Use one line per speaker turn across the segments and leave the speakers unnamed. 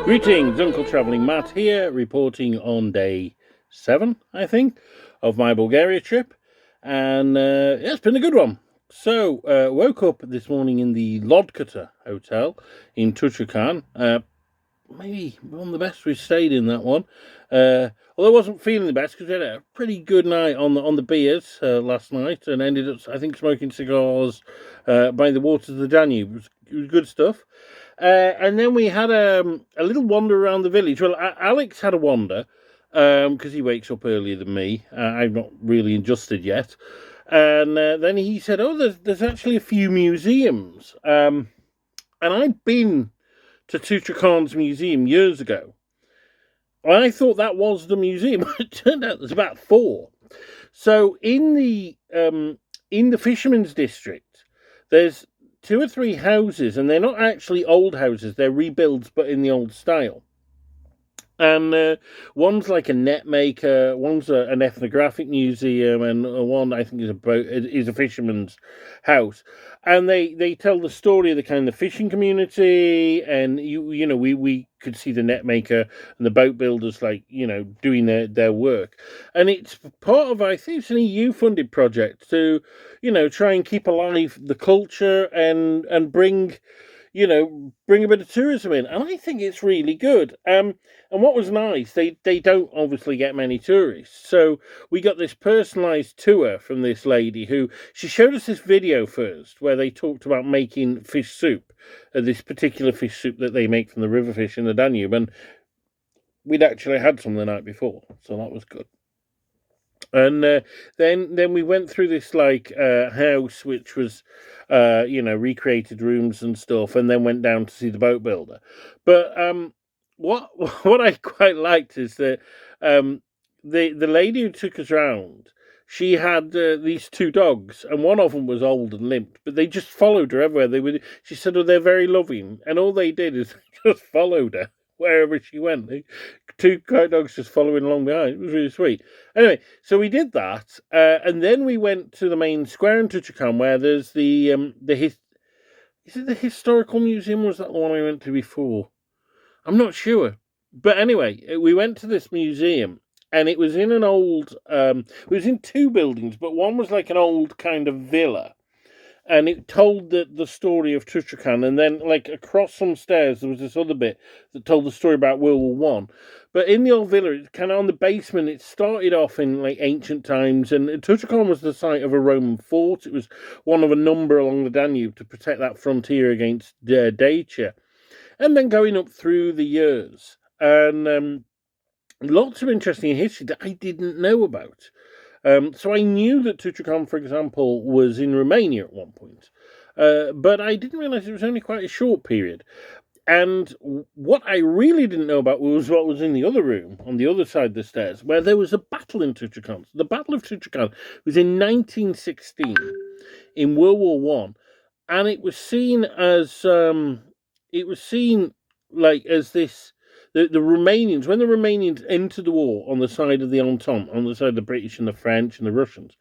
Greetings, Uncle Travelling Matt here, reporting on day 7, I think, of my Bulgaria trip, and it's been a good one. So, woke up this morning in the Lodkata Hotel in Tutrakan, maybe one of the best we've stayed in, that one, although I wasn't feeling the best because we had a pretty good night on the beers last night, and ended up, I think, smoking cigars by the waters of the Danube. It was good stuff. And then we had a little wander around the village. Well, Alex had a wander because he wakes up earlier than me. I'm not really adjusted yet. And then he said, "Oh, there's actually a few museums." And I'd been to Tutrakan's museum years ago. I thought that was the museum. It turned out there's about 4. So in the fishermen's district, there's 2 or 3 houses, and they're not actually old houses, they're rebuilds but in the old style. And one's like a net maker, one's an ethnographic museum, and one I think is a fisherman's house. And they tell the story of the kind of fishing community, and you know we could see the net maker and the boat builders doing their work. And it's part of, I think it's an EU funded project to try and keep alive the culture and bring a bit of tourism in, and I think it's really good. And what was nice, they don't obviously get many tourists, so we got this personalised tour from this lady who, she showed us this video first where they talked about making fish soup, this particular fish soup that they make from the river fish in the Danube, and we'd actually had some the night before, so that was good. And then we went through this house which was recreated rooms and stuff, and then went down to see the boat builder. But what I quite liked is that the lady who took us round, she had these 2 dogs, and one of them was old and limped, but they just followed her everywhere. She said, "Oh, they're very loving," and all they did is just followed her wherever she went. 2 guide dogs just following along behind. It was really sweet. Anyway, so we did that, and then we went to the main square in Tutrakan where there's is it the historical museum, or was that the one I went to before? I'm not sure. But anyway, we went to this museum, and it was in an old, it was in 2 buildings, but one was like an old kind of villa. And it told the story of Tutrakan, and then across some stairs there was this other bit that told the story about World War One. But in the old villa, it's kind of on the basement. It started off in ancient times, and Tutrakan was the site of a Roman fort. It was one of a number along the Danube to protect that frontier against Dacia. And then going up through the years, and lots of interesting history that I didn't know about. So I knew that Tutrakan, for example, was in Romania at one point, but I didn't realise it was only quite a short period. And what I really didn't know about was what was in the other room, on the other side of the stairs, where there was a battle in Tutrakan. The Battle of Tutrakan was in 1916, in World War One, and it was seen as as this. The Romanians, when the Romanians entered the war on the side of the Entente, on the side of the British and the French and the Russians,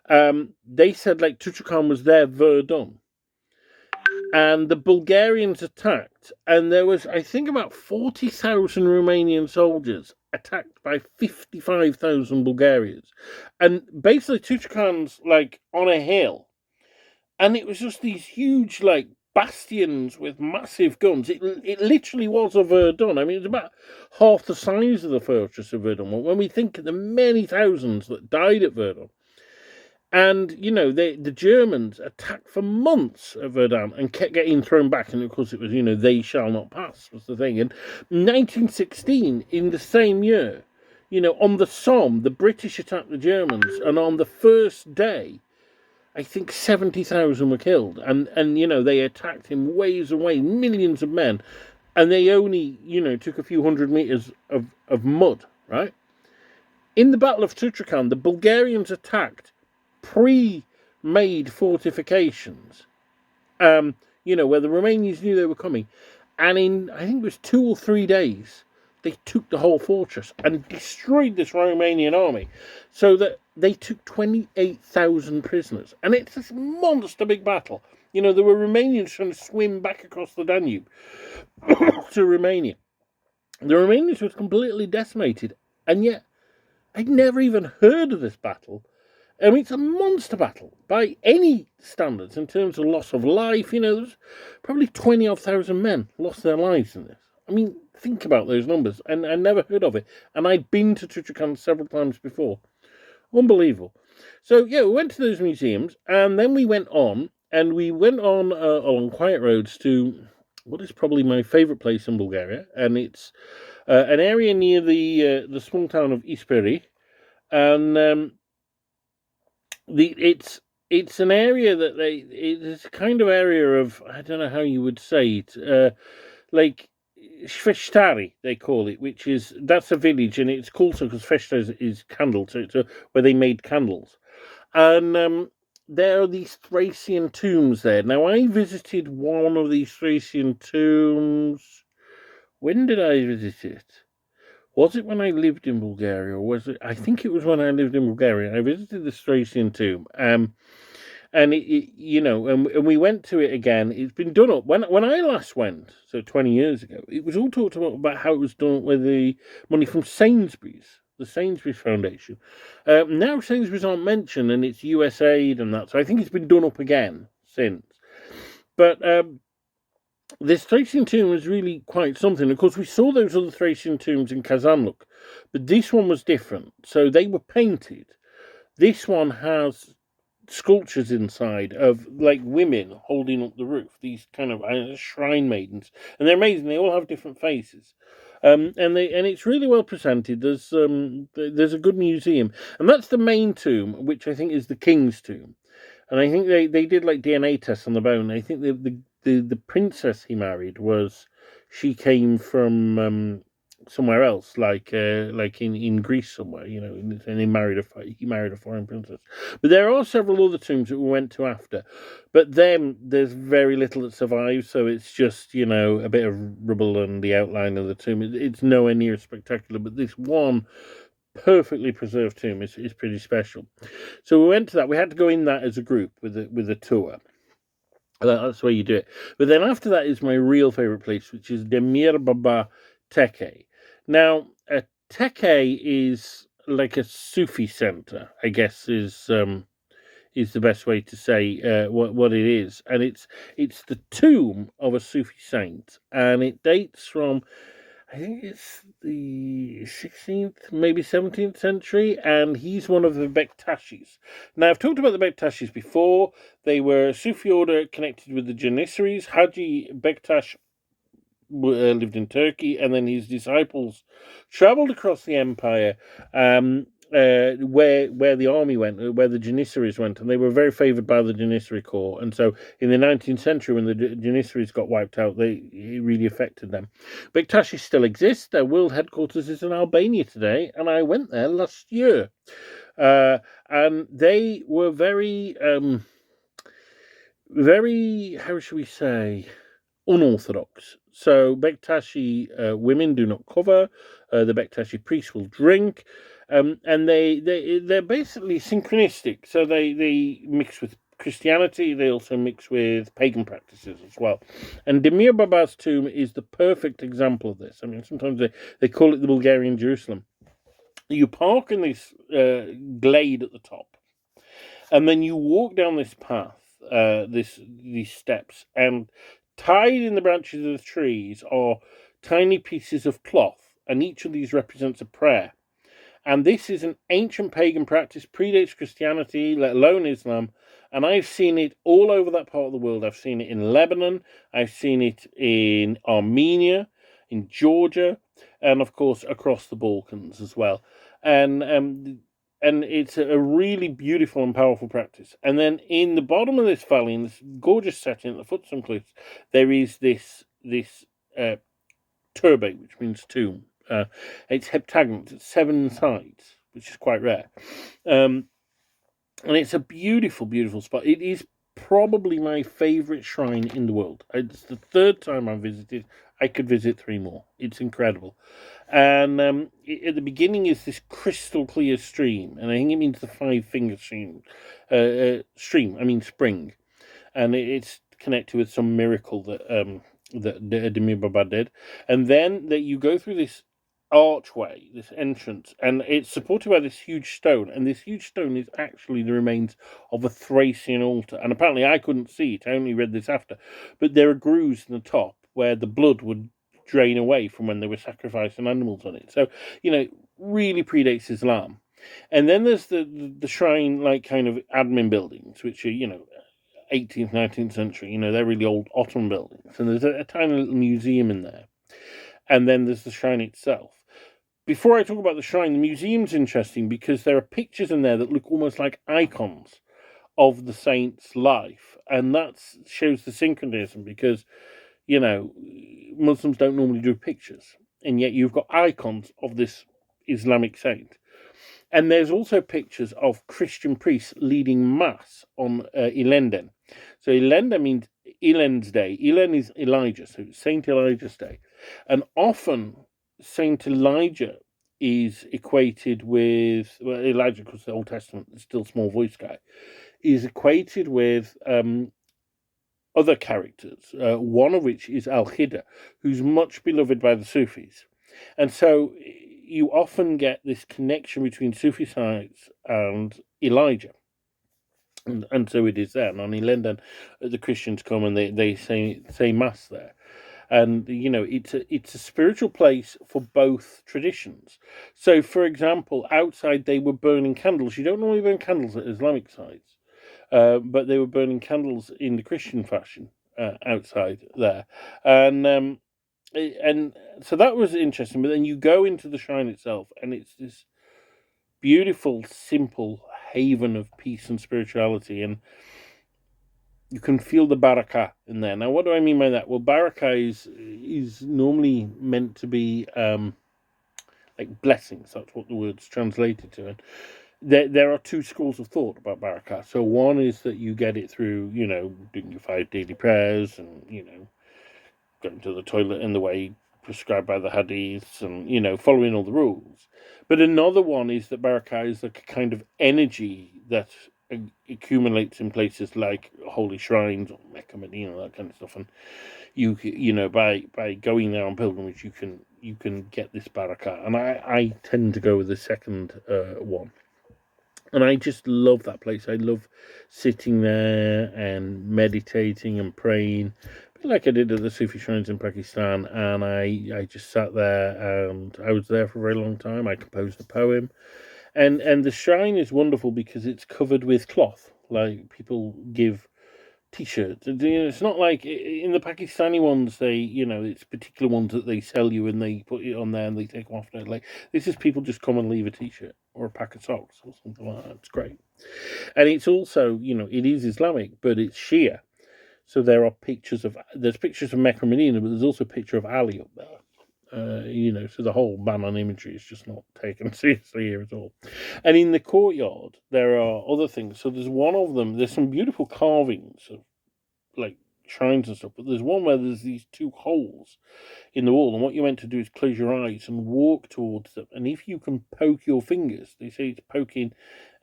they said Tutrakan was their Verdun. And the Bulgarians attacked, and there was, I think, about 40,000 Romanian soldiers attacked by 55,000 Bulgarians. And basically Tutrakan's on a hill, and it was just these huge bastions with massive guns. It literally was a Verdun. I mean, it's about half the size of the fortress of Verdun. When we think of the many thousands that died at Verdun, and the Germans attacked for months at Verdun and kept getting thrown back. And of course, it was they shall not pass was the thing. And 1916, in the same year, on the Somme, the British attacked the Germans, and on the first day, I think 70,000 were killed, and they attacked in waves and waves, millions of men, and they only took a few hundred meters of mud, right? In the Battle of Tutrakan, the Bulgarians attacked pre-made fortifications, where the Romanians knew they were coming, and in I think it was 2 or 3 days, they took the whole fortress and destroyed this Romanian army, so that they took 28,000 prisoners. And it's this monster big battle. There were Romanians trying to swim back across the Danube to Romania. The Romanians were completely decimated, and yet I'd never even heard of this battle. I mean, it's a monster battle by any standards in terms of loss of life. There's probably 20 odd thousand men lost their lives in this. I mean, think about those numbers, and I never heard of it. And I'd been to Tutrakan several times before. Unbelievable. So, yeah, we went to those museums, and then we went on, along quiet roads to what is probably my favourite place in Bulgaria, and it's an area near the small town of Isperi, and it's an area that it's a kind of area of, I don't know how you would say it, like Sveshtari they call it, that's a village, and it's called so because Sveshtari is candle, so it's where they made candles, and there are these Thracian tombs there. Now I visited one of these Thracian tombs. When did I visit it? Was it when I lived in Bulgaria, or was it? I think it was when I lived in Bulgaria. I visited the Thracian tomb, and and we went to it again. It's been done up. When I last went, so 20 years ago, it was all talked about how it was done with the money from Sainsbury's, the Sainsbury's Foundation. Now Sainsbury's aren't mentioned, and it's USAID and that. So I think it's been done up again since. But this Thracian tomb was really quite something. Of course, we saw those other Thracian tombs in Kazanluk, but this one was different. So they were painted. This one has sculptures inside of like women holding up the roof. These kind of shrine maidens, and they're amazing. They all have different faces, and it's really well presented. There's a good museum, and that's the main tomb, which I think is the king's tomb. And I think they did like DNA tests on the bone. I think the princess he married she came from somewhere else, like in Greece somewhere, and he married a foreign princess. But there are several other tombs that we went to after, but then there's very little that survives, so it's just a bit of rubble and the outline of the tomb. It's nowhere near as spectacular, but this one perfectly preserved tomb is pretty special. So we went to that. We had to go in that as a group with a tour. That's the way you do it. But then after that is my real favourite place, which is Demir Baba Teke. Now, a Teke is like a Sufi centre, I guess is the best way to say what it is, and it's the tomb of a Sufi saint, and it dates from, I think it's the 16th, maybe 17th century, and he's one of the Bektashis. Now, I've talked about the Bektashis before. They were a Sufi order connected with the Janissaries. Haji Bektash lived in Turkey, and then his disciples travelled across the empire, where the army went, where the Janissaries went, and they were very favoured by the Janissary Corps. And so in the 19th century, when the Janissaries got wiped out, it really affected them. Bektashis still exist. Their world headquarters is in Albania today, and I went there last year. And they were very, how should we say, unorthodox. So Bektashi women do not cover. The Bektashi priests will drink, and they're basically synchronistic. So they mix with Christianity. They also mix with pagan practices as well. And Demir Baba's tomb is the perfect example of this. I mean, sometimes they call it the Bulgarian Jerusalem. You park in this glade at the top, and then you walk down this path, these steps, and tied in the branches of the trees are tiny pieces of cloth, and each of these represents a prayer. And this is an ancient pagan practice, predates Christianity, let alone Islam, and I've seen it all over that part of the world. I've seen it in Lebanon, I've seen it in Armenia, in Georgia, and of course across the Balkans as well. And it's a really beautiful and powerful practice. And then in the bottom of this valley, in this gorgeous setting at the foot of some cliffs, there is this turbe, which means tomb. It's heptagonal, it's 7 sides, which is quite rare. And it's a beautiful, beautiful spot. It is probably my favourite shrine in the world. It's the 3rd time I've visited. I could visit 3 more. It's incredible. And at the beginning is this crystal clear stream, and I think it means the 5-finger stream. Spring, and it's connected with some miracle that that Demir Baba did, and then that you go through this archway, this entrance, and it's supported by this huge stone, and this huge stone is actually the remains of a Thracian altar, and apparently I couldn't see it, I only read this after, but there are grooves in the top where the blood would drain away from when they were sacrificing animals on it, so, really predates Islam. And then there's the shrine, like, kind of admin buildings, which are, 18th, 19th century, they're really old Ottoman buildings, and there's a tiny little museum in there, and then there's the shrine itself. Before I talk about the shrine, the museum's interesting because there are pictures in there that look almost like icons of the saint's life, and that shows the synchronism because, Muslims don't normally do pictures, and yet you've got icons of this Islamic saint. And there's also pictures of Christian priests leading mass on Ilenden. So Ilenden means Elen's day. Elen is Elijah, so Saint Elijah's day. And often Saint Elijah is equated with, well, Elijah, because the Old Testament is still small voice guy, is equated with other characters, one of which is Al-Khidr, who's much beloved by the Sufis. And so you often get this connection between Sufi sites and Elijah. And so it is there. And on Ilenden, the Christians come and they say mass there. And, it's a spiritual place for both traditions. So, for example, outside they were burning candles. You don't normally burn candles at Islamic sites, but they were burning candles in the Christian fashion outside there. And so that was interesting. But then you go into the shrine itself, and it's this beautiful, simple haven of peace and spirituality, and you can feel the barakah in there. Now, what do I mean by that? Well, barakah is normally meant to be like blessings. That's what the word's translated to. And there are two schools of thought about barakah. So one is that you get it through, doing your 5 daily prayers and, going to the toilet in the way prescribed by the hadiths and, following all the rules. But another one is that barakah is like a kind of energy that accumulates in places like holy shrines or Mecca, Medina, that kind of stuff. And by going there on pilgrimage, you can get this barakah. And I tend to go with the second one. And I just love that place. I love sitting there and meditating and praying, like I did at the Sufi shrines in Pakistan. And I just sat there, and I was there for a very long time. I composed a poem. And the shrine is wonderful because it's covered with cloth. Like, people give T-shirts. It's not like in the Pakistani ones, it's particular ones that they sell you and they put it on there and they take them off. Like, this is people just come and leave a T-shirt or a pack of socks or something like that. It's great. And it's also, it is Islamic, but it's Shia. So there's pictures of Mecca and Medina, but there's also a picture of Ali up there. So the whole ban on imagery is just not taken seriously here at all. And in the courtyard, there are other things. So there's one of them, there's some beautiful carvings of, like, shrines and stuff, but there's one where there's these 2 holes in the wall, and what you're meant to do is close your eyes and walk towards them. And if you can poke your fingers, they say it's poking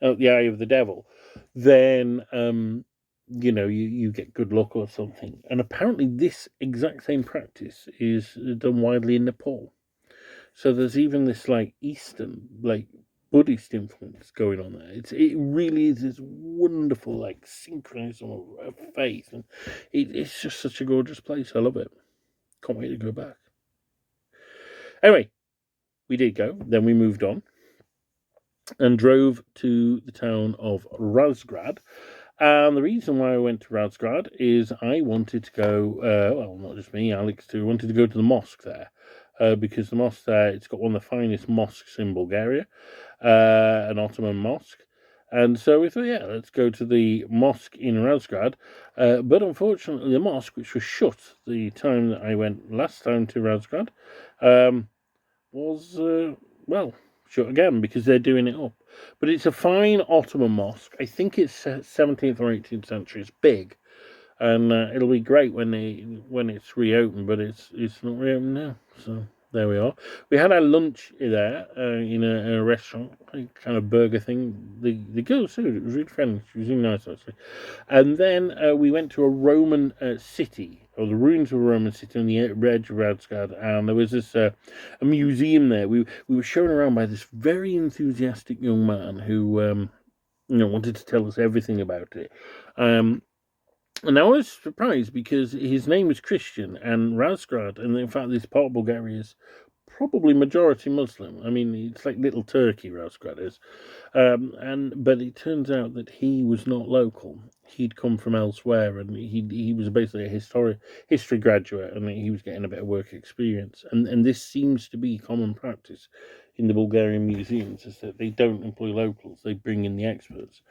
out the eye of the devil, then you get good luck or something. And apparently this exact same practice is done widely in Nepal. So there's even this, like, Eastern, like, Buddhist influence going on there. It really is this wonderful, like, synchronism of faith. And it's just such a gorgeous place. I love it. Can't wait to go back. Anyway, we did go. Then we moved on and drove to the town of Razgrad. And the reason why I went to Razgrad is I wanted to go, well, not just me, Alex too, wanted to go to the mosque there. Because the mosque there, it's got one of the finest mosques in Bulgaria, an Ottoman mosque. And so we thought, yeah, let's go to the mosque in Razgrad. But unfortunately, the mosque, which was shut the time that I went last time to Razgrad, was, well, shut again because they're doing it up. But it's a fine Ottoman mosque. I think it's 17th or 18th century. It's big, and it'll be great when it's reopened. But it's not reopened now. So there we are. We had our lunch there in a restaurant, a kind of burger thing. The girl said it was really friendly. She was really nice, actually. And then we went to a Roman city or the ruins of a Roman city on the edge of Razgrad, and there was this a museum there. We were shown around by this very enthusiastic young man who wanted to tell us everything about it. And I was surprised because his name was Christian, and Razgrad, and in fact this part of Bulgaria is probably majority Muslim. I mean, it's like little Turkey, Razgrad is. But it turns out that he was not local. He'd come from elsewhere, and he was basically a history graduate, and he was getting a bit of work experience. And this seems to be common practice in the Bulgarian museums, is that they don't employ locals; they bring in the experts.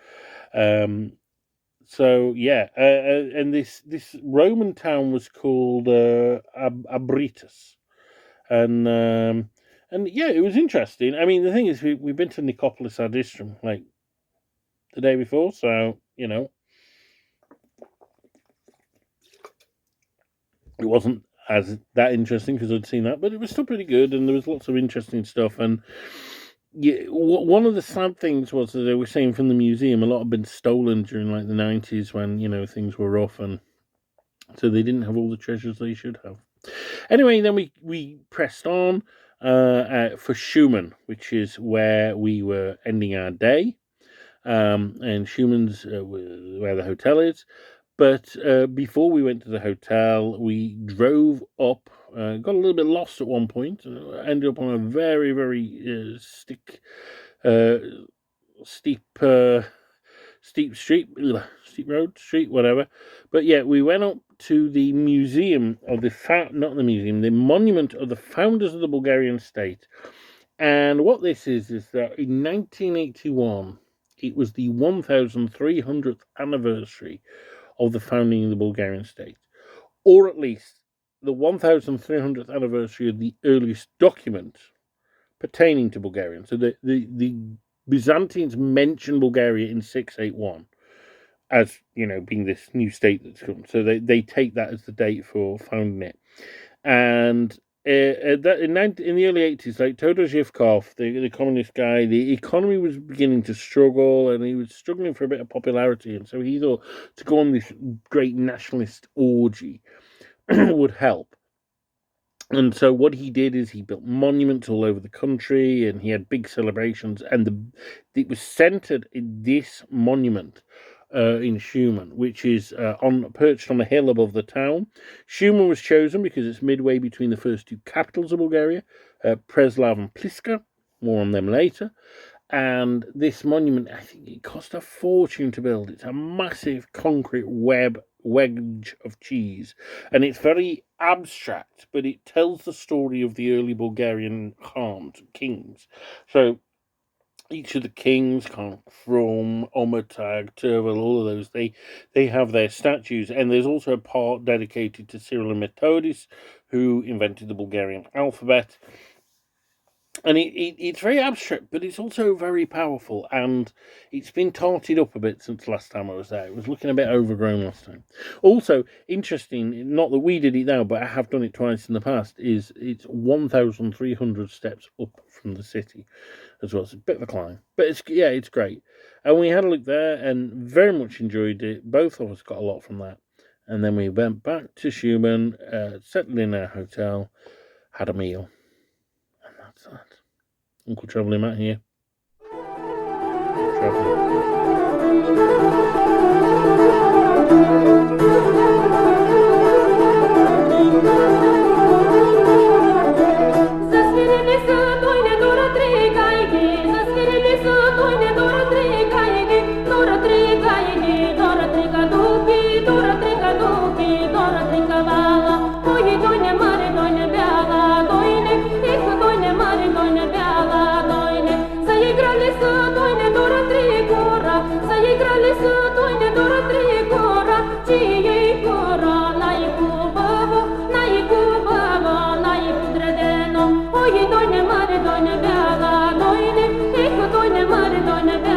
So yeah, and this Roman town was called Abritus, and yeah, it was interesting. I mean, the thing is, we've been to Nicopolis ad Istrum like the day before, so it wasn't as that interesting because I'd seen that, but it was still pretty good, and there was lots of interesting stuff. And yeah, one of the sad things was that they were saying from the museum a lot had been stolen during like the 90s when things were rough, and so they didn't have all the treasures they should have. Anyway, then we pressed on for Shumen, which is where we were ending our day, and Shumen's where the hotel is. But before we went to the hotel, we drove up, got a little bit lost at one point, ended up on a very, very steep street, whatever. But yeah, we went up to the museum of the monument of the founders of the Bulgarian state. And what this is that in 1981, it was the 1,300th anniversary of the founding of the Bulgarian state, or at least the 1,300th anniversary of the earliest document pertaining to Bulgarian. So the Byzantines mention Bulgaria in 681 as being this new state that's come. So they take that as the date for founding it. And in the early 80s, like Todor Zhivkov, the communist guy, the economy was beginning to struggle, and he was struggling for a bit of popularity, and so he thought to go on this great nationalist orgy would help. And so what he did is he built monuments all over the country, and he had big celebrations, and it was centered in this monument in Shumen, which is perched on a hill above the town. Shumen was chosen because it's midway between the first two capitals of Bulgaria, Preslav and Pliska. More on them later. And this monument, I think it cost a fortune to build. It's a massive concrete wedge of cheese, and it's very abstract, but it tells the story of the early Bulgarian kings. So each of the kings, Krum, Omertag, Tervel, all of those, they have their statues, and there's also a part dedicated to Cyril and Methodius, who invented the Bulgarian alphabet. And it's very abstract, but it's also very powerful, and it's been tarted up a bit since last time I was there. It was looking a bit overgrown last time. Also, interesting, not that we did it now, but I have done it twice in the past, is it's 1,300 steps up from the city as well. It's a bit of a climb, but it's great. And we had a look there and very much enjoyed it. Both of us got a lot from that. And then we went back to Shumen, settled in our hotel, had a meal. That's that. Uncle Travelling Matt here.
Ой, донь, маре, донь, бяга, дойне, тихо, донь, маре, донь, бяга.